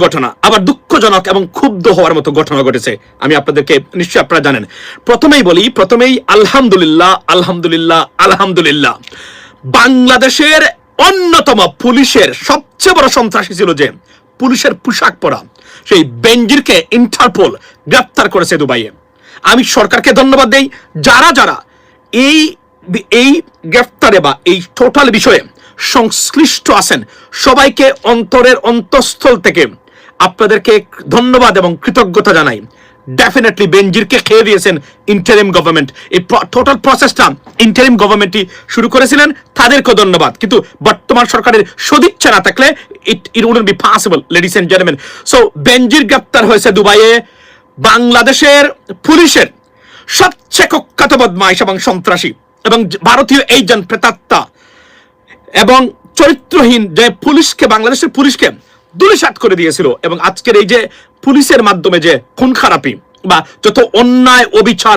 ঘটনা, আবার দুঃখজনক এবং ক্ষুব্ধ হওয়ার মতো ঘটনা ঘটেছে। আমি আপনাদেরকে নিশ্চয়ই আপনারা জানেন। প্রথমেই আলহামদুলিল্লাহ আলহামদুলিল্লাহ আলহামদুলিল্লাহ, বাংলাদেশের অন্যতম পুলিশের সবচেয়ে বড় সন্ত্রাসী ছিল যে পুলিশের পোশাক পরা সেই বেনজিরকে ইন্টারপোল গ্রেফতার করেছে দুবাইয়ে। আমি সরকারকে ধন্যবাদ দেই, যারা যারা এই গ্রেফতারে বা এই টোটাল বিষয়ে সংশ্লিষ্ট আছেন সবাইকে অন্তরের অন্তঃস্থল থেকে আপনাদেরকে ধন্যবাদ এবং কৃতজ্ঞতা জানাই। ডেফিনেটলি বেনজিরকে খেয়ে দিয়েছেন ইন্টারিম গভর্নমেন্ট। এই টোটাল প্রসেসটা ইন্টারিম গভর্নমেন্টই শুরু করেছিলেন, তাদেরকে ধন্যবাদ। কিন্তু বর্তমান সরকারের সদিচ্ছা না থাকলে it wouldn't be possible, ladies and gentlemen. So বেনজির গ্রেফতার হয়েছে দুবাইয়ে বাংলাদেশের পুলিশের সবচেয়ে কুখ্যাত বদমাইশ এবং সন্ত্রাসী এবং ভারতীয় এজেন্ট প্রেতাত্মা এবং চরিত্রহীন যে পুলিশকে, বাংলাদেশের পুলিশকে ধূলিসাৎ করে দিয়েছিল। এবং আজকের এই যে পুলিশের মাধ্যমে যে খুন খারাপি বা যত অন্যায় অবিচার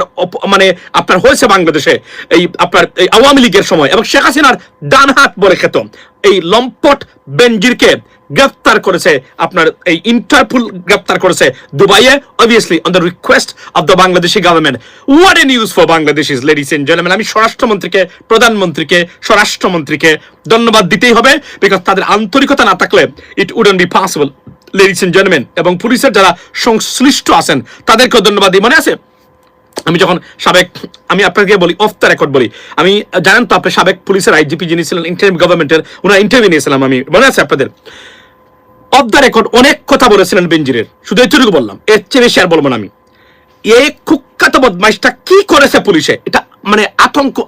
মানে আপনার হয়েছে বাংলাদেশে এই আপনার এই আওয়ামী লীগের সময় এবং শেখ হাসিনার ডান হাত বলে খেত এই লম্পট বেনজিরকে গ্রেফতার করেছে আপনার এই ইন্টারপোল গ্রেফতার করেছে দুবাইয়ে, obviously on the request of the Bangladeshi government. What a news for Bangladeshis, ladies and gentlemen. আমি স্বরাষ্ট্রমন্ত্রীকে, প্রধানমন্ত্রীকে, স্বরাষ্ট্রমন্ত্রীকে ধন্যবাদ দিতেই হবে, বিকজ তাদের আন্তরিকতা না থাকলে it wouldn't be possible, ladies and gentlemen. এবং পুলিশের যারা সংশ্লিষ্ট আছেন তাদেরকেও ধন্যবাদ দিই। মনে আছে আমি যখন আমি আপনাকে বলি অফ দ্য রেকর্ড বলি, আমি জানেন তো আপনি সাবেক পুলিশের আইজিপি যিনি ছিলেন ইন্টারিম গভর্নমেন্টের, ওনার ইন্টারভিউ নিয়েছিলাম আমি, মনে আছে আপনাদের? অফ দ্য রেকর্ড অনেক কথা বলেছিলেন বেনজিরের, শুধু এটুকু বললাম, এর চেয়ে বেশি আর বলবো না আমি। এই কুখ্যাত বদমাইশটা কি করেছে পুলিশে, এটা মানে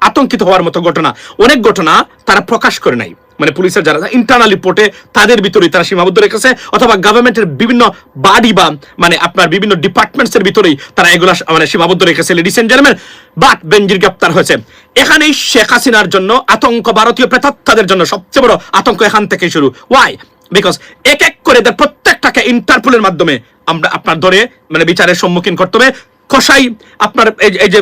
আতঙ্কিত হওয়ার মতো ঘটনা। অনেক ঘটনা তারা প্রকাশ করে নাই, মানে পুলিশের যারা ইন্টারনাল রিপোর্টে তাদের ভিতরেই তারা সীমাবদ্ধ রেখেছে, অথবা গভর্নমেন্টের বিভিন্ন বাড়ি বা মানে আপনার বিভিন্ন ডিপার্টমেন্টসের ভিতরেই তারা এগুলা মানে সীমাবদ্ধ রেখেছে, লেডিস এন্ড জেন্টলম্যান। বাট বেনজির গ্রেফতার হয়েছে। এখানেই শেখ হাসিনার জন্য আতঙ্ক, ভারতীয় প্রেতাত্মাদের জন্য সবচেয়ে বড় আতঙ্ক এখান থেকে শুরু। ওয়াই? বিকজ এক এক করে এদের প্রত্যেকটাকে ইন্টারপোলের মাধ্যমে আমরা আপনার ধরে মানে বিচারের সম্মুখীন করতে হবে। কসাই আপনার এই যে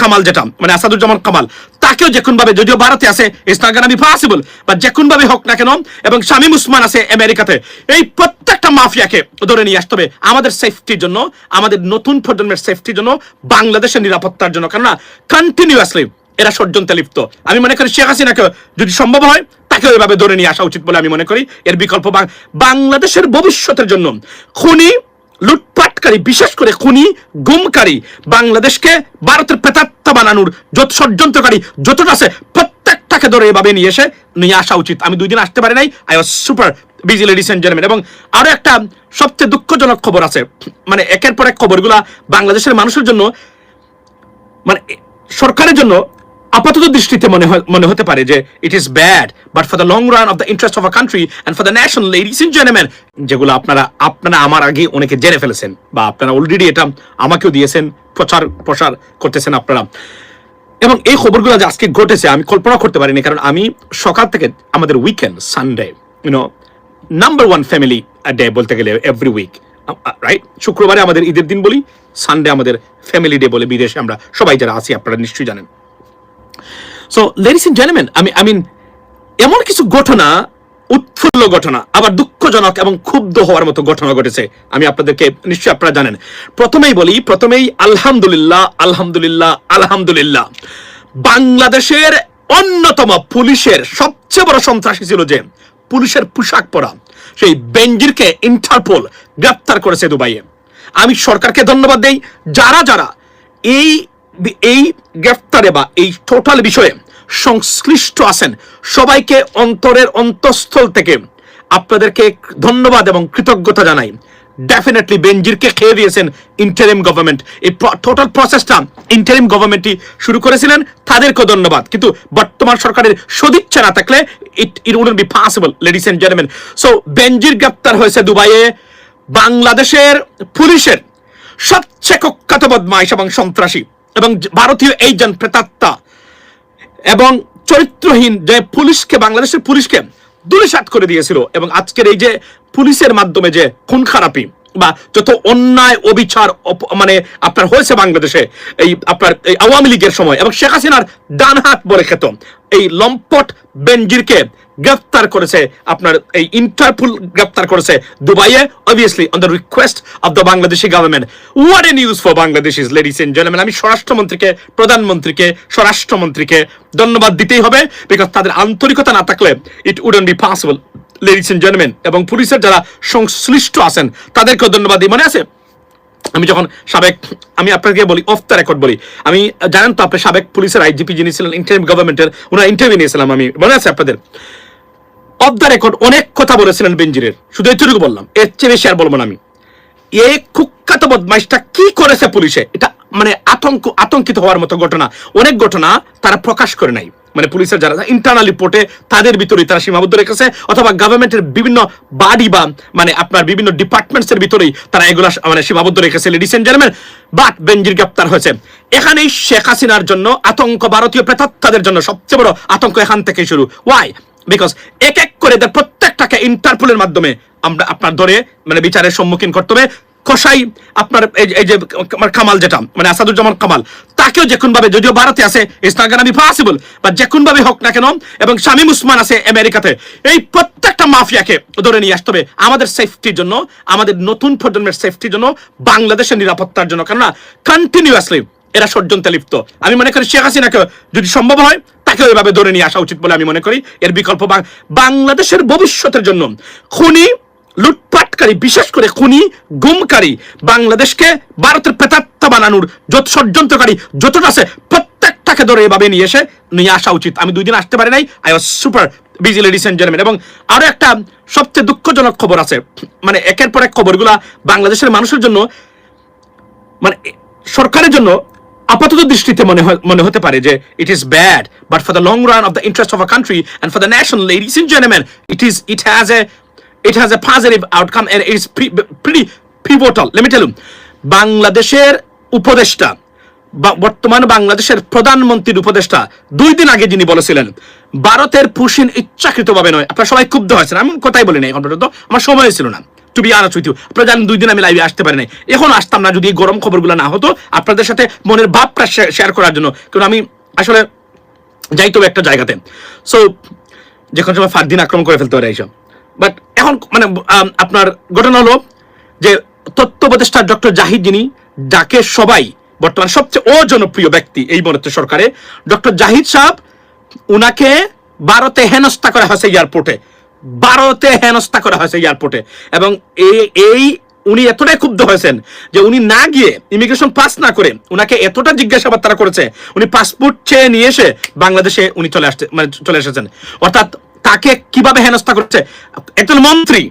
কামাল, যেটা মানে আসাদুজ্জামান কামাল, তাকেও যে কোন ভাবে, যদিও ভারতে আছে, it's not gonna be possible, বা যে কোন ভাবে হোক না কেন, এবং শামীম উসমান আছে আমেরিকাতে, এই প্রত্যেকটা মাফিয়াকে ধরে নিয়ে আসতে হবে আমাদের সেফটির জন্য, আমাদের নতুন প্রজন্মের সেফটির জন্য, বাংলাদেশের নিরাপত্তার জন্য। কেননা কন্টিনিউয়াসলি এরা ষড়যন্ত্রে লিপ্ত। আমি মনে করি শেখ হাসিনাকে যদি সম্ভব হয় তাকে ওইভাবে ধরে নিয়ে আসা উচিত বলে আমি মনে করি। এর বিকল্প বাংলাদেশের ভবিষ্যতের জন্য খুনি, লুটপাটকারী, বিশেষ করে খুনি, গুমকারী, বাংলাদেশকে ভারতের প্রেতাত্মা বানানোর যত ষড়যন্ত্রকারী যতটা আছে প্রত্যেকটাকে ধরে এভাবে নিয়ে আসা উচিত। আমি 2 দিন আসতে পারি নাই, I was super busy, ladies and gentleman. এবং আরো একটা সবচেয়ে দুঃখজনক খবর আছে, মানে একের পর এক খবরগুলা বাংলাদেশের মানুষের জন্য, মানে সরকারের জন্য আপাতত দৃষ্টিতে মনে হতে পারে যে it is bad, but for the long run of the interest of a country and for the nation, ladies and gentleman, যেগুলো আপনারা আমার আগে অনেকে জেনে ফেলেছেন, বা আপনারা অলরেডি এটা আমাকেও দিয়েছেন, প্রসার করতেছেন আপনারা। এবং এই খবরগুলো যে আজকে ঘটেছে আমি কল্পনা করতে পারিনি, কারণ আমি সকাল থেকে আমাদের weekend Sunday, number 1 family day বলতে গেলে এভরি উইক, রাইট? শুক্রবারে আমাদের ঈদের দিন বলি, সানডে আমাদের ফ্যামিলি ডে বলে বিদেশে আমরা সবাই যারা আছি আপনারা নিশ্চয়ই জানেন। সো লেডিস এন্ড জেন্টলম্যান, আমি এমন কিছু ঘটনা, উৎফুল্ল ঘটনা, আবার দুঃখজনক এবং ক্ষুব্ধ হওয়ার মতো ঘটনা ঘটেছে। আমি আপনাদেরকে নিশ্চয়ই আপনারা জানেন। প্রথমেই আলহামদুলিল্লাহ আলহামদুলিল্লাহ আলহামদুলিল্লাহ, বাংলাদেশের অন্যতম পুলিশের সবচেয়ে বড় সন্ত্রাসী ছিল যে পুলিশের পোশাক পরা সেই বেনজিরকে ইন্টারপোল গ্রেফতার করেছে দুবাইয়ে। আমি সরকারকে ধন্যবাদ দেই, যারা যারা এই গ্রেফতারে বা এই টোটাল বিষয়ে সংশ্লিষ্ট আছেন সবাইকে অন্তরের অন্তঃস্থল থেকে আপনাদেরকে ধন্যবাদ এবং কৃতজ্ঞতা জানাই। ডেফিনেটলি বেনজিরকে খেয়ে দিয়েছেন ইন্টারিম গভর্নমেন্ট। এই টোটাল প্রসেসটা ইন্টারিম গভর্নমেন্টই শুরু করেছিলেন, তাদেরকেও ধন্যবাদ। কিন্তু বর্তমান সরকারের সদিচ্ছা না থাকলে it wouldn't be possible, ladies and gentlemen. So বেনজির গ্রেফতার হয়েছে দুবাইয়ে বাংলাদেশের পুলিশের সবচেয়ে কুখ্যাত বদমাইশ এবং সন্ত্রাসী এবং ভারতীয় এজেন্ট প্রেতাত্মা এবং চরিত্রহীন যে পুলিশকে, বাংলাদেশের পুলিশকে ধূলিসাৎ করে দিয়েছিল। এবং আজকের এই যে পুলিশের মাধ্যমে যে খুন খারাপি বা যত অন্যায় অবিচার মানে আপনার হয়েছে বাংলাদেশে এই আপনার এই আওয়ামী লীগের সময় এবং শেখ হাসিনার ডান হাত বলে খেত এই লম্পট বেনজিরকে গ্রেফতার করেছে আপনার এই ইন্টারপোল গ্রেফতার করেছে দুবাইয়ে, obviously on the request of the Bangladeshi government. What a news for Bangladeshis, ladies and gentlemen. আমি স্বরাষ্ট্রমন্ত্রীকে, প্রধানমন্ত্রীকে, স্বরাষ্ট্রমন্ত্রীকে ধন্যবাদ দিতেই হবে, বিকজ তাদের আন্তরিকতা না থাকলে it wouldn't be possible, ladies and gentlemen. এবং পুলিশের যারা সংশ্লিষ্ট আছেন তাদেরকেও ধন্যবাদ দিই। মনে আছে আমি যখন আমি আপনাকে বলি অফ দ্য রেকর্ড বলি, আমি জানেন তো আপনি সাবেক পুলিশের আইজিপি যিনি ছিলেন ইন্টারিম গভর্নমেন্টের, ওনার ইন্টারভিউ নিয়েছিলাম আমি, মনে আছে আপনাদের? অফ দ্য রেকর্ড অনেক কথা বলেছিলেন বেনজিরের, শুধু এতটুকু বললাম, এর চেয়ে বেশি আর বলবো না আমি। এই কুখ্যাত বদমাইশটা কি করেছে পুলিশে, এটা মানে আতঙ্কিত হওয়ার মতো ঘটনা। অনেক ঘটনা তারা প্রকাশ করে নাই, মানে পুলিশের যারা ইন্টারনাল রিপোর্টে তাদের ভিতরেই তারা সীমাবদ্ধ রেখেছে, অথবা গভর্নমেন্টের বিভিন্ন বাড়ি বা মানে আপনার বিভিন্ন ডিপার্টমেন্টস এর ভিতরেই তারা এগুলা মানে সীমাবদ্ধ রেখেছে, লেডিস এন্ড জেন্টলম্যান। বাট বেনজির গ্রেপ্তার হয়েছে। এখানেই শেখ হাসিনার জন্য আতঙ্ক, ভারতীয় প্রেতাত্মাদের জন্য সবচেয়ে বড় আতঙ্ক এখান থেকে শুরু। ওয়াই? বিকজ এক এক করে প্রত্যেকটাকে ইন্টারপোলের মাধ্যমে আমরা আপনার ধরে মানে বিচারের সম্মুখীন করতে হবে। কসাই আপনার এই যে কামাল, যেটা মানে আসাদুজ্জামান কামাল, তাকেও যে কোন ভাবে, যদিও ভারতে আছে, it's not gonna be possible, but যে কোন ভাবে হোক না কেন, এবং শামীম উসমান আছে আমেরিকাতে, এই প্রত্যেকটা মাফিয়াকে ধরে নিয়ে আসতে হবে আমাদের সেফটির জন্য, আমাদের নতুন প্রজন্মের সেফটির জন্য, বাংলাদেশের নিরাপত্তার জন্য। কেননা কন্টিনিউয়াসলি এরা ষড়যন্ত্রে লিপ্ত। আমি মনে করি শেখ হাসিনাকে যদি সম্ভব হয় তাকে ওইভাবে ধরে নিয়ে আসা উচিত বলে আমি মনে করি। এর বিকল্প বাংলাদেশের ভবিষ্যতের জন্য খুনি, লুটপাটকারী, বিশেষ করে খুনি, গুমকারী, বাংলাদেশকে ভারতের প্রেতাত্মা বানানোর যত ষড়যন্ত্রকারী যতটা আছে প্রত্যেকটাকে ধরে এভাবে নিয়ে আসা উচিত। আমি 2 দিন আসতে পারি নাই, I was super busy, ladies and gentleman. এবং আরো একটা সবচেয়ে দুঃখজনক খবর আছে, মানে একের পর এক খবরগুলা বাংলাদেশের মানুষের জন্য, মানে সরকারের জন্য আপাতত দৃষ্টিতে মনে হতে পারে যে it is bad, but for the long run of the interest of a country and for the nation, ladies and gentleman, it has a positive outcome and it is pretty pivotal. Let me tell you, বাংলাদেশের উপদেষ্টা, বর্তমান বাংলাদেশের প্রধানমন্ত্রীর উপদেষ্টা 2 দিন আগে যিনি বলেছিলেন ভারতের পুশিন ইচ্ছাকৃতভাবে নয়। আপনারা সবাই ক্ষুব্ধ হয়েছেন, আমি কথাই বলি নাই এখন পর্যন্ত, আমার সময় ছিল না, to be honest with you. আপনারা জানেন 2 দিন আমি লাইভে আসতে পারি নাই, এখন আসতাম না যদি এই গরম খবরগুলো না হতো আপনাদের সাথে মনের ভাবটা শেয়ার করার জন্য। কারণ আমি আসলে যাইতো একটা জায়গাতে, সো যে কোনো সময় ফারদিন আক্রমণ করে ফেলতে পারে এইসব। বাট এখন মানে আপনার ঘটনা হলো যে তথ্য উপদেষ্টা ডক্টর জাহিদ, যিনি যাকে সবাই বর্তমান সবচেয়ে অজনপ্রিয় ব্যক্তি এই মুহূর্তে সরকারে, ডক্টর জাহিদ সাহেব, উনাকে ভারতে হেনস্থা করা হয়েছে এয়ারপোর্টে, এবং এই উনি এতটাই ক্ষুব্ধ হয়েছেন যে উনি না গিয়ে, ইমিগ্রেশন পাস না করে, উনাকে এতটা জিজ্ঞাসাবাদ তারা করেছে, উনি পাসপোর্ট চেয়ে নিয়ে এসে বাংলাদেশে উনি চলে এসেছেন। অর্থাৎ তাকে কিভাবে হেনস্থা করছে, একজন মন্ত্রী,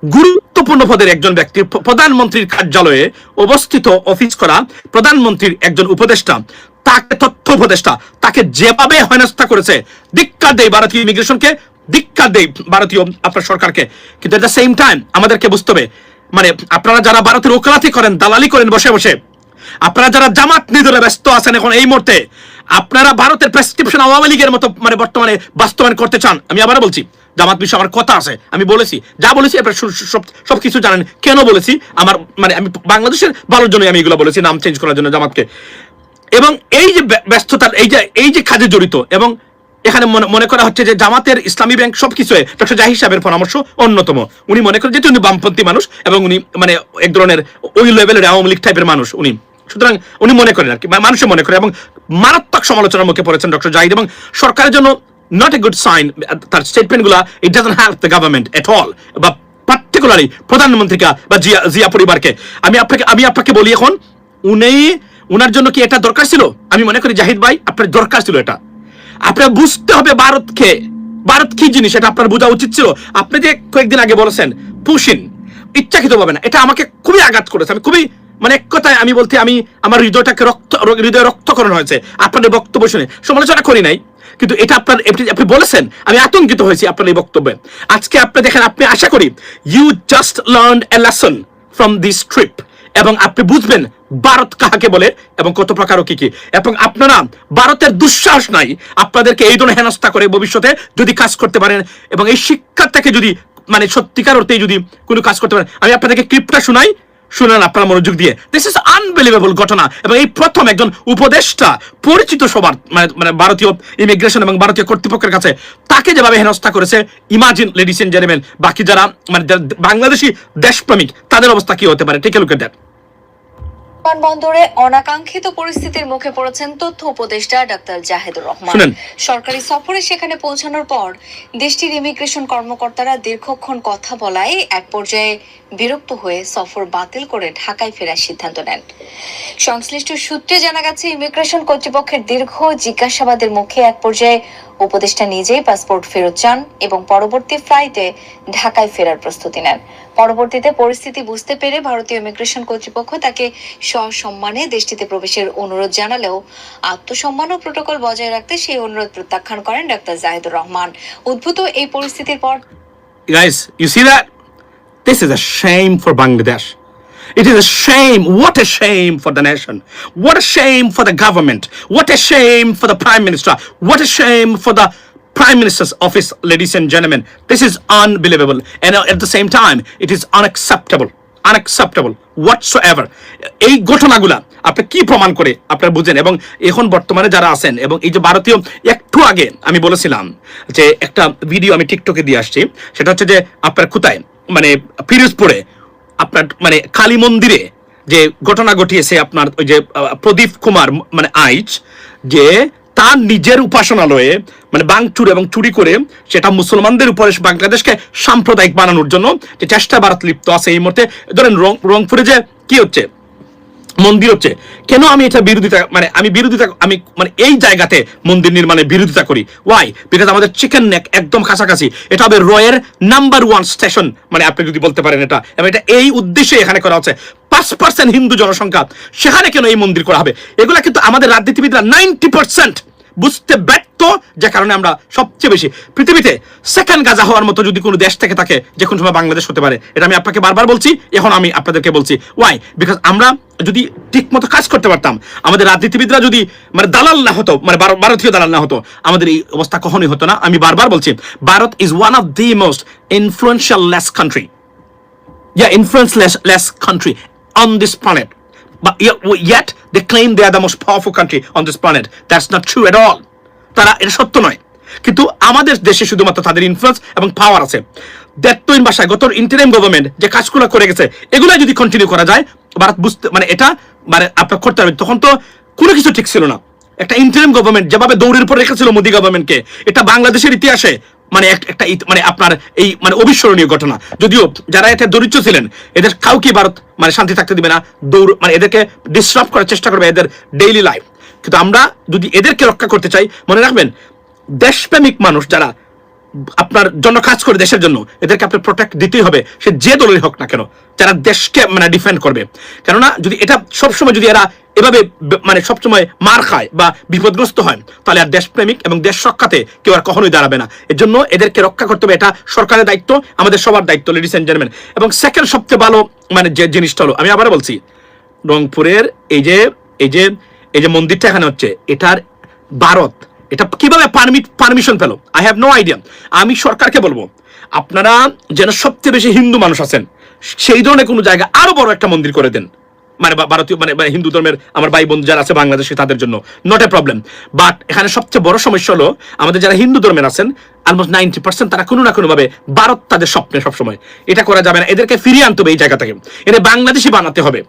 গুরুত্বপূর্ণ পদের একজন ব্যক্তি, প্রধানমন্ত্রীর কার্যালয়ে অবস্থিত অফিস করা প্রধানমন্ত্রীর একজন উপদেষ্টা, তাকে তথ্য উপদেষ্টা, তাকে যেভাবে হেনস্থা করেছে, ধিক্কার দেয় ভারতীয় ইমিগ্রেশনকে, ধিক্কার দেয় ভারতীয় আপনার সরকারকে। কিন্তু এট দ্য সেম টাইম আমাদেরকে বুঝতে হবে, মানে আপনারা যারা ভারতের ওকালতি করেন, দালালি করেন বসে বসে, আপনারা যারা জামাত নিধনে ব্যস্ত আছেন এখন এই মুহূর্তে, আপনারা ভারতের প্রেসক্রিপশন আওয়ামী লীগের মতো মানে বর্তমানে বাস্তবায়ন করতে চান, আমি আবারও বলছি, জামাত বিষয়ে আমার কথা আছে, আমি বলেছি, যা বলেছি আপনারা সবকিছু জানেন কেন বলেছি, আমার মানে আমি বাংলাদেশের ভালোর জন্য আমি এগুলো বলেছি, নাম চেঞ্জ করার জন্য জামাতকে। এবং এই যে ব্যস্ততা, এই যে কাজে জড়িত, এবং এখানে মনে করা হচ্ছে যে জামাতের ইসলামী ব্যাংক সবকিছু ডক্টর জাহিদ সাহেবের পরামর্শ অন্যতম। উনি মনে করেন যেহেতু উনি বামপন্থী মানুষ এবং উনি মানে এক ধরনের ওই লেভেলের আওয়ামী লীগ টাইপের মানুষ উনি, সুতরাং উনি মনে করেন আর কি, মানুষে মনে করে, এবং মারাত্মক সমালোচনার মুখে পড়েছেন ডক্টর জাহিদ। এবং সরকারের জন্য নট এ গুড সাইন তার স্টেটমেন্টগুলো, it doesn't help the government at all, বা পার্টিকুলারলি প্রধানমন্ত্রীকে বা জিয়া পরিবারকে। আমি আপনাকে বলি, এখন উনার জন্য কি এটা দরকার ছিল? আমি মনে করি জাহিদ ভাই, আপনার দরকার ছিল এটা। আপনার বুঝতে হবে ভারত কি জিনিস, এটা আপনার বোঝা উচিত ছিল। আপনি যে কয়েকদিন আগে বলেছেন পুশিন ইচ্ছাকৃত ভাবে না, এটা আমাকে খুবই আঘাত করেছে। আমি খুবই মানে এক কথায় আমি বলতে, আমি আমার হৃদয় রক্তকরণ হয়েছে আপনাদের বক্তব্য শুনে। সমালোচনা করি নাই, কিন্তু এটা আপনি বলেছেন, আমি আতঙ্কিত হয়েছি আপনার এই বক্তব্যে। আজকে আপনি দেখেন, আপনি আশা করি you just learned a lesson from this trip, এবং আপনি বুঝবেন ভারত কাহাকে বলে এবং কত প্রকার ও কি, এবং আপনারা ভারতের দুঃসাহস নাই আপনাদেরকে এই ধরনের হেনস্থা করে ভবিষ্যতে যদি কাজ করতে পারেন, এবং এই শিক্ষার থেকে যদি মানে সত্যিকার অর্থে যদি কোনো কাজ করতে পারেন। আমি আপনাদেরকে ক্লিপটা শোনাই, শুনেন আপনারা মনোযোগ দিয়ে, দিস ইজ আনবিলিভেবল ঘটনা। এবং এই প্রথম একজন উপদেষ্টা পরিচিত সবার মানে ভারতীয় ইমিগ্রেশন এবং ভারতীয় কর্তৃপক্ষের কাছে তাকে যেভাবে হেনস্থা করেছে, ইমাজিন লেডিস এন্ড জেন্টলম্যান বাকি যারা মানে বাংলাদেশি দেশপ্রেমিক তাদের অবস্থা কি হতে পারে। Take a look at that. বিমানবন্দরে অনাকাঙ্ক্ষিত পরিস্থিতির মুখে পড়েছেন তথ্য উপদেষ্টা ডাক্তার জাহেদুর রহমান। সরকারি সফরে সেখানে পৌঁছানোর পর দেশটির ইমিগ্রেশন কর্মকর্তারা দীর্ঘক্ষণ কথা বলায় এক পর্যায়ে বিরক্ত হয়ে সফর বাতিল করে ঢাকায় ফেরার সিদ্ধান্ত নেন। সংশ্লিষ্ট সূত্রে জানা গেছে, ইমিগ্রেশন কর্তৃপক্ষের দীর্ঘ জিজ্ঞাসাবাদের মুখে এক পর্যায়ে উপদেষ্টা নিজেই পাসপোর্ট ফেরত চান এবং পরবর্তী ফ্লাইটে ঢাকায় ফেরার প্রস্তুতি নেন। পরবর্তীতে পরিস্থিতি বুঝতে পেরে ভারতীয় ইমিগ্রেশন কর্তৃপক্ষ তাকে সসম্মানে দেশটিতে প্রবেশের অনুরোধ জানালেও আত্মসম্মান ও প্রোটোকল বজায় রাখতে সেই অনুরোধ প্রত্যাখ্যান করেন ডাক্তার জাহিদুর রহমান। উদ্ভূত এই পরিস্থিতির পর Guys, you see that? This is a shame for Bangladesh. It is a shame. What a shame for the nation. What a shame for the government. What a shame for the Prime Minister. What a shame for the Prime Minister's office, ladies and gentlemen. This is unbelievable. And at the same time, it is unacceptable. Unacceptable whatsoever. এই ঘটনাগুলা আপনি কি প্রমাণ করে আপনারা বুঝেন। এবং এখন বর্তমানে যারা আছেন এবং এই যে ভারতীয়, একটু আগে আমি বলেছিলাম যে একটা ভিডিও আমি টিকটকে দিয়ে আসছি, সেটা হচ্ছে যে আপনার কোথায় মানে পিরোজপুরে আপনার মানে কালী মন্দিরে যে ঘটনা ঘটিয়েছে আপনার ওই যে প্রদীপ কুমার মানে আইচ, যে তার নিজের উপাসনালয়ে মানে ভাঙচুর এবং চুরি করে সেটা মুসলমানদের উপরে বাংলাদেশকে সাম্প্রদায়িক বানানোর জন্য যে চেষ্টা ভারত লিপ্ত আছে এই মুহূর্তে। ধরেন রংপুরে যে কি হচ্ছে মন্দির হচ্ছে, কেন আমি এটা বিরোধিতা আমি মানে এই জায়গাতে মন্দির নির্মাণের বিরোধিতা করি। ওয়াই? বিকজ আমাদের চিকেন নেক একদম কাছাকাছি, এটা হবে রয়ের নাম্বার 1 স্টেশন, মানে আপনি যদি বলতে পারেন এটা। এবং এটা এই উদ্দেশ্যে এখানে করা হচ্ছে। 5% হিন্দু জনসংখ্যা, সেখানে কেন এই মন্দির করা হবে? এগুলা কিন্তু আমাদের রাজনীতিবিদরা 90% বুঝতে ব্যর্থ, যে কারণে আমরা সবচেয়ে বেশি পৃথিবীতে সেকেন্ড গাজা হওয়ার মতো যদি কোনো দেশ থেকে থাকে যে কোনো সময় বাংলাদেশ হতে পারে। এটা আমি আপনাকে বারবার বলছি, এখন আমি আপনাদেরকে বলছি। ওয়াই? বিকজ আমরা যদি ঠিক মতো কাজ করতে পারতাম, আমাদের রাজনীতিবিদরা যদি মানে দালাল না হতো, মানে ভারতীয় দালাল না হতো, আমাদের এই অবস্থা কখনোই হতো না। আমি বারবার বলছি, Bharat is one of the most influential less country, influence-less country on this planet. But yet they claim they are the most powerful country on this planet. That's not true at all. তারা এটা সত্য নয়, কিন্তু আমাদের দেশে শুধুমাত্র তাদের influence এবং পাওয়ার আছে। দেখতইন ভাষায় গত ইন্টারিম গভর্নমেন্ট যে কাজগুলো করে গেছে, এগুলো যদি কন্টিনিউ করা যায়, ভারত বুঝতে মানে এটা মানে আপনার করতে হবে। তখন তো কোনো কিছু ঠিক ছিল না। একটা ইন্টারিম গভর্নমেন্ট যেভাবে দৌড়ের উপর রেখেছিল মোদী গভর্নমেন্টকে, এটা বাংলাদেশের ইতিহাসে মানে একটা মানে আপনার এই মানে অবিস্মরণীয় ঘটনা। যদিও যারা এটা দরিদ্র ছিলেন, এদের কাউকে ভারত মানে শান্তি থাকতে দিবে না, মানে এদেরকে ডিসরাপ্ট করার চেষ্টা করবে এদের ডেইলি লাইফ। কিন্তু আমরা যদি এদেরকে রক্ষা করতে চাই, মনে রাখবেন দেশপ্রেমিক মানুষ যারা আপনার জন্য কাজ করে দেশের জন্য, এদেরকে আপনার প্রোটেক্ট দিতেই হবে, সে যে দলের হোক না কেন, যারা দেশকে মানে ডিফেন্ড করবে। কেননা যদি এটা সবসময় যদি এরা এভাবে মানে সবসময় মার খায় বা বিপদগ্রস্ত হয়, তাহলে আর দেশপ্রেমিক এবং দেশ রক্ষাতে কেউ আর কখনোই দাঁড়াবে না। এর জন্য এদেরকে রক্ষা করতে হবে, এটা সরকারের দায়িত্ব, আমাদের সবার দায়িত্ব, লেডিস এন্ড জেন্টলম্যান। এবং সেকেন্ড সবচেয়ে ভালো মানে যে জিনিসটা হলো, আমি আবার বলছি, রংপুরের এই যে মন্দিরটা এখানে হচ্ছে, এটার ভারত এটা কিভাবে পারমিশন পেল? I have no idea. আমি সরকারকে বলবো, আপনারা যেন সবচেয়ে বেশি হিন্দু মানুষ আছেন সেই ধরনের কোনো জায়গা আরো বড় একটা মন্দির করে দেন, মানে ভারতীয় মানে হিন্দু ধর্মের আমার ভাই বন্ধু যারা আছে বাংলাদেশে তাদের জন্য, নট এ প্রবলেম। বাট এখানে সবচেয়ে বড় সমস্যা হলো, আমাদের যারা হিন্দু ধর্মের আছেন অলমোস্ট 90% তারা কোনো না কোনো ভাবে ভারত তাদের স্বপ্নে সবসময়। এটা করা যাবে না, এদেরকে ফিরিয়ে আনতে হবে এই জায়গা থেকে, এটা বাংলাদেশি বানাতে হবে।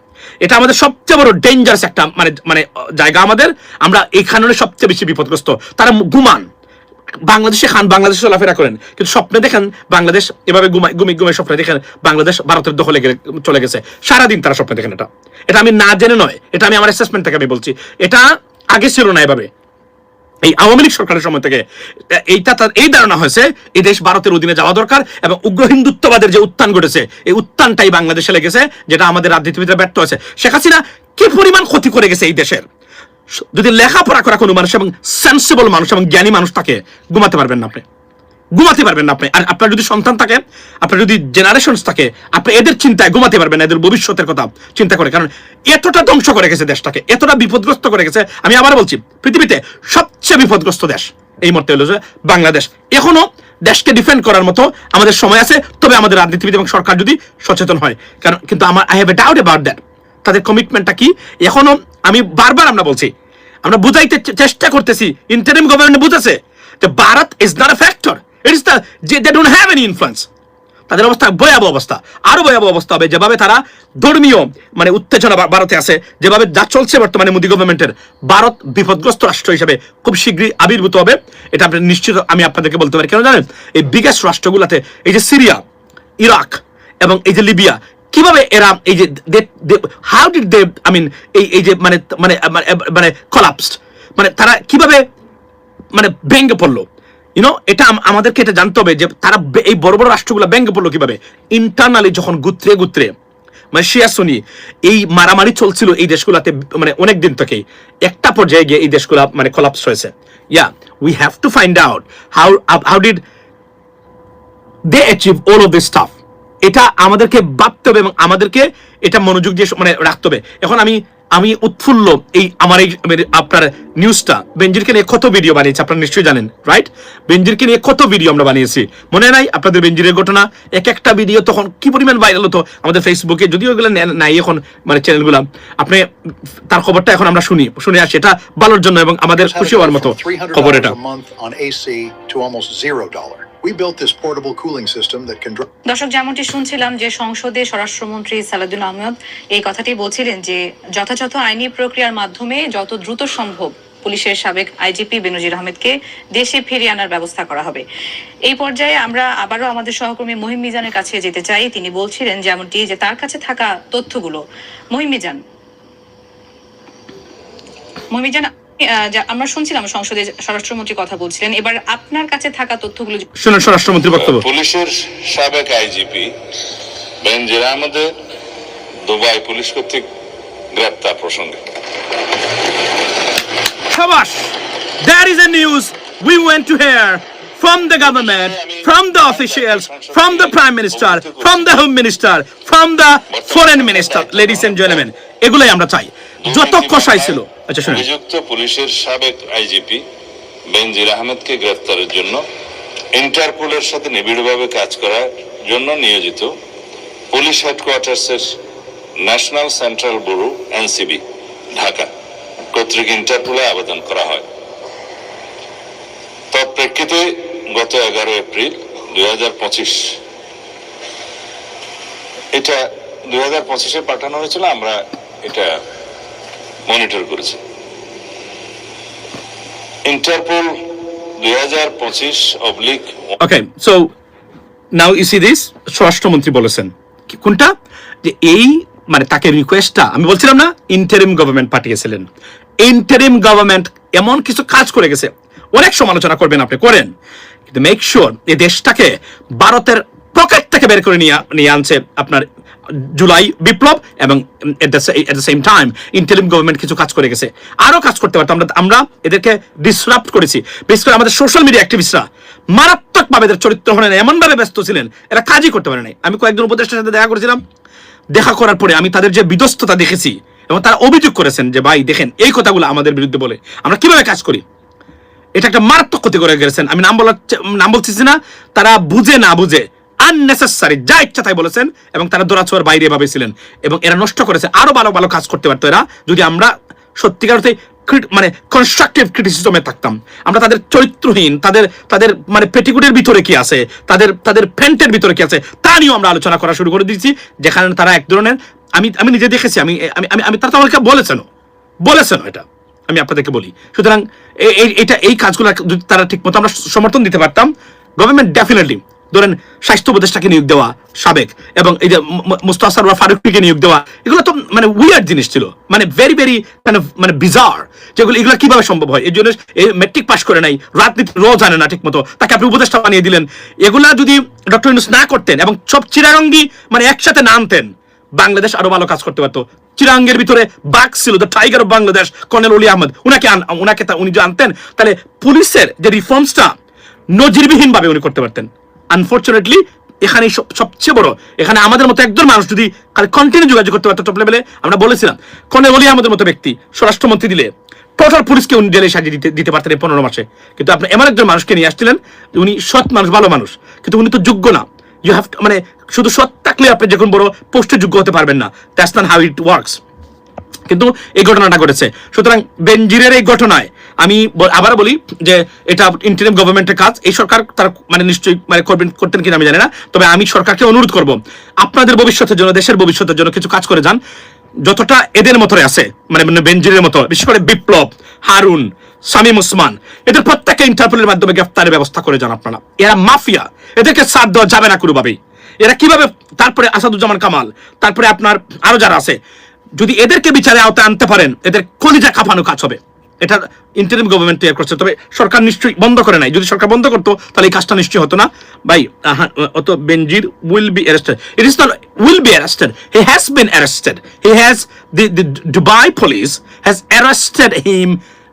এটা আমাদের সবচেয়ে বড় ডেঞ্জারাস একটা মানে জায়গা আমাদের। আমরা এখানে সবচেয়ে বেশি বিপদগ্রস্ত। তারা ঘুমান, বাংলাদেশে খান, বাংলাদেশে চলাফেরা করেন, কিন্তু স্বপ্নে দেখেন বাংলাদেশ এভাবে ঘুমে স্বপ্নে দেখেন বাংলাদেশ ভারতের দখলে চলে গেছে। সারাদিন তারা স্বপ্নে দেখেন। এটা আমি না জেনে নয়, এটা আমি আমার অ্যাসেসমেন্ট থেকে আমি বলছি। এটা আগে ছিল না এভাবে, এই আওয়ামী লীগ সরকারের সময় থেকে এই ধারণা হয়েছে এই দেশ ভারতের অধীনে যাওয়া দরকার, এবং উগ্র হিন্দুত্ববাদের যে উত্থান ঘটেছে, এই উত্থানটাই বাংলাদেশে লেগেছে, যেটা আমাদের রাজনীতিবিদরা ব্যর্থ হয়েছে। শেখ হাসিনা কি পরিমাণ ক্ষতি করে গেছে এই দেশের। যদি লেখাপড়া করা কোনো মানুষ এবং সেন্সিবল মানুষ এবং জ্ঞানী মানুষ থাকে, ঘুমাতে পারবেন না আপনি, ঘুমাতে পারবেন না আপনি। আর আপনার যদি সন্তান থাকে, আপনার যদি জেনারেশনস থাকে, আপনি এদের চিন্তায় ঘুমাতে পারবেন না, এদের ভবিষ্যতের কথা চিন্তা করে। কারণ এতটা ধ্বংস করে গেছে দেশটাকে, এতটা বিপদগ্রস্ত করে গেছে। আমি আবার বলছি, পৃথিবীতে সবচেয়ে বিপদগ্রস্ত দেশ এই মুহূর্তে হলো যে বাংলাদেশ। এখনো দেশকে ডিফেন্ড করার মতো আমাদের সময় আছে, তবে আমাদের রাজনীতিবিদ এবং সরকার যদি সচেতন হয়। কারণ কিন্তু আমার I have a doubt about that, তাদের কমিটমেন্টটা কি এখনো। আমি বারবার আমরা বলছি, আমরা বুঝাইতে চেষ্টা করতেছি, ইন্টারিম গভর্নমেন্ট বুঝেছে যে Bharat is not a factor, it is the they don't have any influence. তাদের অবস্থা ভয়াবহ অবস্থা, আরো ভয়াবহ অবস্থা হবে যেভাবে তারা ধর্মীয় মানে উত্তেজনা ভারতে আছে, যেভাবে যা চলছে বর্তমানে মোদী গভর্নমেন্টের। ভারত বিপদগ্রস্ত রাষ্ট্র হিসেবে খুব শীঘ্রই আবির্ভূত হবে, এটা আপনি নিশ্চিত আমি আপনাদেরকে বলতে পারি। কেন জানেন? এই বিগেস্ট রাষ্ট্রগুলোতে এই যে সিরিয়া, ইরাক এবং এই যে লিবিয়া, কিভাবে এরা এই যে how did they I mean এই যে মানে মানে মানে কলাপসড, মানে তারা কিভাবে মানে ভেঙে পড়লো, এটা আমাদেরকে এটা জানতে হবে যে তারা এই বড় বড় রাষ্ট্রগুলো ভেঙে পড়লো কিভাবে। ইন্টারনালি যখন গুত্রে মানে শিয়া সুনি এই মারামারি চলছিল এই দেশগুলোতে মানে অনেক দিন থেকে, একটা পর্যায়ে গিয়ে এই দেশগুলো মানে কলাপস হয়েছে। We have to find out how did they achieve all of this stuff. এটা আমাদেরকে ভাবতে হবে এবং আমাদেরকে এটা মনোযোগ দিয়ে মানে রাখতে হবে। এখন আমি উৎফুল্ল এই আমার এই আপনার নিউজটা, বেনজিরকে নিয়ে কত ভিডিও বানিয়েছি আপনারা নিশ্চয়ই জানেন, রাইট? বেনজিরকে নিয়ে কত ভিডিও আমরা বানিয়েছি, মনে নাই আপনাদের? বেনজিরের ঘটনা এক একটা ভিডিও তখন কি পরিমাণ ভাইরাল হতো আমাদের ফেসবুকে, যদিও এগুলো নাই এখন মানে চ্যানেলগুলো। আপনি তার খবরটা এখন আমরা শুনে আসি, এটা ভালোর জন্য এবং আমাদের খুশি হওয়ার মতো খবর এটা। We built this portable cooling system that can দর্শক, যেমনটি শুনছিলাম যে সংসদে স্বরাষ্ট্রমন্ত্রী সালাউদ্দিন আহমেদ এই কথাটি বলছিলেন যে যথাযথ আইনি প্রক্রিয়ার মাধ্যমে যত দ্রুত সম্ভব পুলিশের সাবেক আইজিপি বেনজির আহমেদকে দেশে ফিরিয়ে আনার ব্যবস্থা করা হবে। এই পর্যায়ে আমরা আবারও আমাদের সহকর্মী মহিম মিজানের কাছে যেতে চাই। তিনি বলছিলেন যেমনটি যে তার কাছে থাকা তথ্যগুলো। মহিম মিজান, আমরা শুনছিলাম সংসদে স্বরাষ্ট্রমন্ত্রী কথা বলছিলেন, এবার আপনার কাছে থাকা তথ্যগুলো শুনুন স্বরাষ্ট্রমন্ত্রী বক্তব্য। পুলিশের সাবেক আইজিপি বেনজির আহমেদের দুবাই পুলিশ কর্তৃক গ্রেপ্তার প্রসঙ্গে। শাবাশ, that is a news we went to hear from the government, from the officials, from the prime minister, from the home minister, from the foreign minister. Ladies and gentlemen, এগুলাই আমরা চাই। যত কষাই ছিল অভিযুক্ত পুলিশের সাবেক আইজিপি বেনজির আহমেদকে গ্রেফতারের জন্য ইন্টারপোলের সাথে নিবিড়ভাবে কাজ করার জন্য নিয়োজিত পুলিশ হেডকোয়ার্টার্সের national central bureau NCB Dhaka কর্তৃক ইন্টারপোলে আবেদন করা হয়। তৎপ্রেক্ষিতে গত 11 এপ্রিল 2025 এটা 2025-এ পাঠানো হয়েছিল, আমরা এটা মনিটর করেছি। Interpol 2025 okay, so now you see this, স্বরাষ্ট্রমন্ত্রী বলেছেন কোনটা, যে এই মানে তাকে রিকোয়েস্টটা আমি বলছিলাম না, ইন্টারিম গভর্নমেন্ট পাঠিয়েছিলেন। ইন্টারিম গভর্নমেন্ট এমন কিছু কাজ করে গেছে, অনেক সমালোচনা করবেন আপনি, করেন, কিন্তু মেক শিওর এই দেশটাকে ভারতের পকেট থেকে বের করে নিয়ে আনছে আপনার জুলাই বিপ্লব, এবং at the same time interim government কিছু কাজ করে গেছে, আরো কাজ করতে পারতো। আমরা এদেরকে ডিসরাপ্ট করেছি, বিশেষ করে আমাদের সোশ্যাল মিডিয়া অ্যাক্টিভিস্টরা মারাত্মকভাবে এদের চরিত্র হনে এমন ভাবে ব্যস্ত ছিলেন, এরা কাজই করতে পারে নাই। আমি কয়েকজন উপদেষ্টার সাথে দেখা করেছিলাম, দেখা করার পরে আমি তাদের যে বিধ্বস্ততা দেখেছি, এবং তারা অভিযোগ করেছেন যে ভাই দেখেন এই কথাগুলো আমাদের বিরুদ্ধে বলে আমরা কিভাবে কাজ করি, এটা একটা মারাত্মক ক্ষতি করে গেছেন। আমি নাম বলতেছি না, তারা বুঝে না বুঝে আননেসেসারি যা ইচ্ছা তাই বলেছেন, এবং তারা দৌড়াছোয়ার বাইরে ভাবে ছিলেন, এবং এরা নষ্ট করেছে। আরো ভালো ভালো কাজ করতে পারতো এরা, যদি আমরা সত্যিকার অর্থে মানে কনস্ট্রাকটিভ ক্রিটিসিজমে থাকতাম। আমরা তাদের চরিত্রহীন, তাদের মানে পেটিকুটের ভিতরে কি আছে, তাদের প্যান্টের ভিতরে কি আছে তা নিয়েও আমরা আলোচনা করা শুরু করে দিয়েছি, যেখানে তারা এক ধরনের আমি নিজে দেখেছি, আমি তারা তো আমাকে বলেছেন এটা আমি আপনাদেরকে বলি। সুতরাং এই কাজগুলো যদি তারা ঠিক মতো আমরা সমর্থন দিতে পারতাম, গভর্নমেন্ট ডেফিনেটলি, ধরেন স্বাস্থ্য উপদেষ্টাকে নিয়োগ দেওয়া সাবেক, এবং এই যে মুস্তাফা সরওয়ার ফারুকীকে নিয়োগ দেওয়া, এগুলো তো মানে উইয়ার্ড জিনিস ছিল, মানে ভেরি ভেরি মানে বিজার, যেগুলো এগুলো কিভাবে সম্ভব হয়। এই জন্য মেট্রিক পাস করে নাই, রাজনীতি জানে না ঠিক মতো, তাকে আপনি উপদেষ্টা বানিয়ে দিলেন। এগুলা যদি ডক্টর ইউনূস না করতেন এবং সব চিরাঙ্গি মানে একসাথে না আনতেন, বাংলাদেশ আরো ভালো কাজ করতে পারতো। চিরাঙ্গের ভিতরে বাঘ ছিল, the tiger of Bangladesh, colonel অলি আহমদ, উনি যদি আনতেন, তাহলে পুলিশের যে রিফর্মসটা নজিরবিহীন ভাবে উনি করতে পারতেন। আনফরচুনেটলি এখানে সবচেয়ে বড়, এখানে আমাদের মতো একজন মানুষ যদি খালি কন্টিনিউ যোগাযোগ করতে পারতো টপ লেভেলে, আমরা বলেছিলাম কনে বলি আমাদের মতো ব্যক্তি স্বরাষ্ট্রমন্ত্রী দিলে টোটাল পুলিশকে উনি জেলে সাজিয়ে দিতে পারতেন এই 15 মাসে। কিন্তু আপনি এমন একজন মানুষকে নিয়ে আসছিলেন, উনি সৎ মানুষ, ভালো মানুষ, কিন্তু উনি তো যোগ্য না। ইউ হ্যাভ মানে শুধু সৎ থাকলে আপনি যখন বড় পোস্টে যোগ্য হতে পারবেন না। That's not how it works. কিন্তু এই ঘটনাটা ঘটেছে। সুতরাং বেনজিরের এই ঘটনায় আমি আবার বলি যে এটা ইন্টারিম গভর্নমেন্টের কাজ। এই সরকার তার মানে নিশ্চয়ই মানে করতেন কিনা আমি জানি না, তবে আমি সরকারকে অনুরোধ করব আপনাদের ভবিষ্যতের জন্য, দেশের ভবিষ্যতের জন্য কিছু কাজ করে যান। যতটা এদের মতো আছে মানে বেনজিরের মতো, বিশেষ করে বিপ্লব, হারুন, শামীম ওসমান, এদের প্রত্যেককে ইন্টারপোলের মাধ্যমে গ্রেফতারের ব্যবস্থা করে যান আপনারা। এরা মাফিয়া, এদেরকে সাথ দেওয়া যাবে না কোনোভাবেই। এরা কিভাবে, তারপরে আসাদুজ্জামান কামাল, তারপরে আপনার আরো যারা আছে, যদি এদেরকে বিচারে আওতায় আনতে পারেন এদের কলিজা কাঁপানো কাজ হবে। এটা ইন্টারিম গভর্নমেন্ট তৈরি করছে, তবে সরকার নিশ্চয়ই বন্ধ করে নাই। যদি সরকার বন্ধ করতো তাহলে এই কাজটা নিশ্চয়ই হতো না ভাই। অত Benazir will be arrested, it is not will be arrested, he has been arrested, he has the Dubai police has arrested him,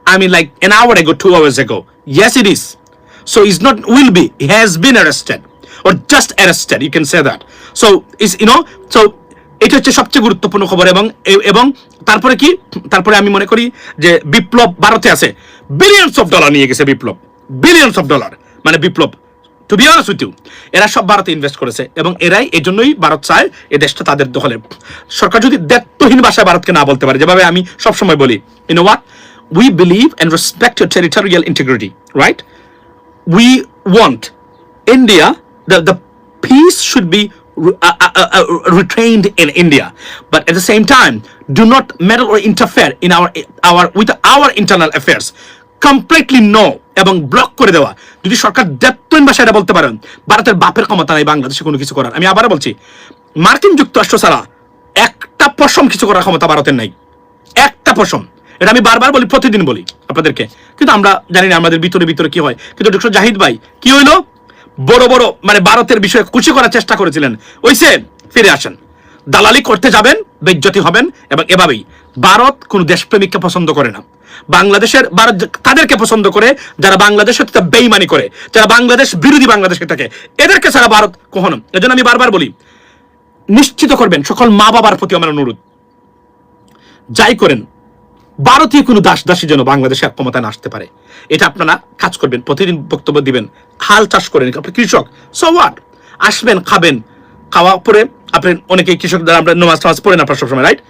I mean like an hour ago, 2 hours ago. Yes it is. So it's not will be, he has been arrested or just arrested, you can say that. So is so এটা হচ্ছে সবচেয়ে গুরুত্বপূর্ণ খবর। এবং তারপরে কি, তারপরে আমি মনে করি যে বিপ্লব ভারতে আছে, বিলিয়নস অফ ডলার নিয়ে গেছে বিপ্লব, বিলিয়নস অফ ডলার, মানে Biplob to be honest with you এরা সব ভারতে ইনভেস্ট করেছে এবং এরাই এই জন্যই ভারত চায় এই দেশটা তাদের দখলে। সরকার যদি দায়িত্বহীন ভাষায় ভারতকে না বলতে পারে, যেভাবে আমি সবসময় বলি, you know what, we believe and respect your territorial integrity, right? We want India, the peace should be retained in India, but at the same time do not meddle or interfere in our internal affairs. Completely no, এবং block করে দেওয়া। যদি সরকার দায়িত্বহীন ভাষায় এটা বলতে পারেন, ভারতের বাপের ক্ষমতা নাই বাংলাদেশে কোনো কিছু করার। আমি আবার বলছি, মার্কিন যুক্তরাষ্ট্র ছাড়া একটা পশম কিছু করার ক্ষমতা ভারতের নাই, একটা পশম। এটা আমি বারবার বলি, প্রতিদিন বলি আপনাদেরকে, কিন্তু আমরা জানি না আমাদের ভিতরে ভিতরে কি হয়। কিন্তু ডক্টর জাহিদ ভাই কি হইলো, বড় বড় মানে ভারতের বিষয়ে খুশি করার চেষ্টা করেছিলেন, ওইসে ফিরে আসেন, দালালি করতে যাবেন, বেজ্জতি হবেন। এবং এভাবেই ভারত কোন দেশপ্রেমিককে পছন্দ করে না। বাংলাদেশের ভারত তাদেরকে পছন্দ করে যারা বাংলাদেশের বেইমানি করে, যারা বাংলাদেশ বিরোধী বাংলাদেশকে থাকে, এদেরকে ছাড়া ভারত কখনো। এজন্য আমি বারবার বলি, নিশ্চিত করবেন সকল মা বাবার প্রতি আমার অনুরোধ, যাই করেন ভারতীয় কোনো দাসী যেন বাংলাদেশে ক্ষমতায় না আসতে পারে, এটা আপনারা কাজ করবেন। প্রতিদিন বক্তব্য দিবেন, হাল চাষ করেন, আপনি কৃষক, সো হোয়াট, আসবেন, খাবেন, খাওয়া পরে আপনি অনেকে কৃষক দ্বারা আমরা নামাজ পড়েন আপনারা সবসময়, রাইট?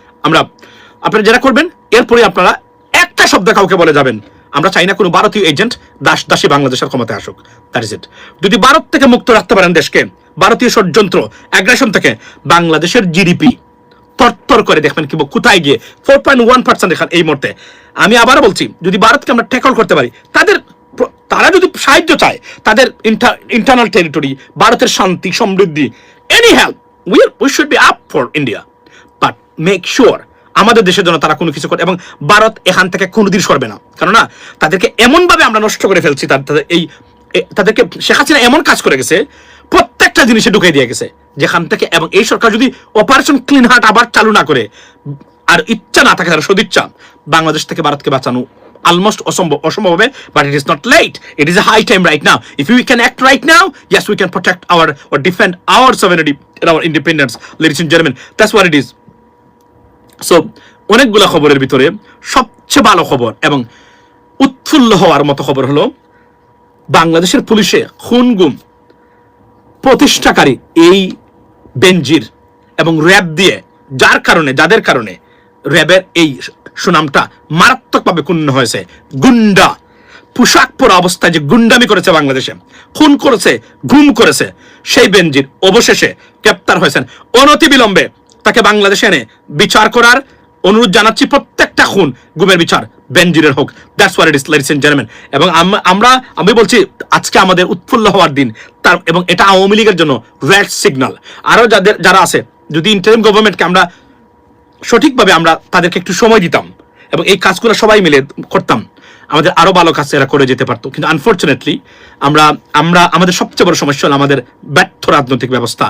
আপনারা যেটা করবেন, এরপরে আপনারা একটা শব্দ কাউকে বলে যাবেন, আমরা চাই না কোনো ভারতীয় এজেন্ট দাসী বাংলাদেশের ক্ষমতায় আসুক। That is it. যদি ভারত থেকে মুক্ত রাখতে পারেন দেশকে, ভারতীয় ষড়যন্ত্র অ্যাগ্রেশন থেকে, বাংলাদেশের জিডিপি তরতর করে দেখবেন কি কোথায় গিয়ে 4.1% এখানে এই মুহূর্তে। আমি আবার বলছি, যদি ভারতকে আমরা ট্যাকল করতে পারি, তারা যদি সাহায্য চায়, তাদের ইন্টারনাল টেরিটরি, ভারতের শান্তি সমৃদ্ধি, any help, we should be up for India, but make sure আমাদের দেশের জন্য তারা কোনো কিছু করে। এবং ভারত এখান থেকে কোনোদিন সরবে না, কেননা তাদেরকে এমনভাবে আমরা নষ্ট করে ফেলছি, তাদেরকে শেখ হাসিনা এমন কাজ করে গেছে, প্রত্যেকটা জিনিসে ঢুকিয়ে দিয়ে গেছে যেখান থেকে। এবং এই সরকার যদি অপারেশন ক্লিন হার্ট আবার চালু না করে, আর ইচ্ছা না থাকে, তারা সদিচ্ছা, বাংলাদেশ থেকে ভারতকে বাঁচানো almost অসম্ভব হবে। But it is not late, it is a high time right now. If we can act right now, yes, we can protect or defend our sovereignty and our independence, ladies and gentlemen. That's what it is. So অনেকগুলো খবরের ভিতরে সবচেয়ে ভালো খবর এবং উৎফুল্ল হওয়ার মতো খবর হলো, বাংলাদেশের পুলিশে খুন গুম প্রতিষ্ঠাকারী এই বেনজির এবং র্যাব দিয়ে যাদের কারণে র্যাবের এই সুনামটা মারাত্মকভাবে ক্ষুণ্ণ হয়েছে। গুন্ডা পোশাক পরা অবস্থায় যে গুন্ডামি করেছে, বাংলাদেশে খুন করেছে, গুম করেছে, সেই বেনজির অবশেষে গ্রেপ্তার হয়েছেন। অনতিবিলম্বে তাকে বাংলাদেশে এনে বিচার করার অনুরোধ জানাচ্ছি। প্রত্যেকটা খুন গুমের বিচার বেনজিরের হোক। That's what it is, ladies and gentleman. এবং আমি বলছি, আজকে আমাদের উৎফুল্ল হওয়ার দিন, এবং এটা আওয়ামী লীগের জন্য রেড সিগন্যাল। আরো যারা আছে, যদি ইন্টারিম গভর্নমেন্টকে আমরা সঠিকভাবে আমরা তাদেরকে একটু সময় দিতাম এবং এই কাজগুলো সবাই মিলে করতাম, আমাদের আরো ভালো কাজ এরা করে যেতে পারতো। কিন্তু আনফরচুনেটলি আমাদের সবচেয়ে বড় সমস্যা হলো আমাদের ব্যর্থ রাজনৈতিক ব্যবস্থা।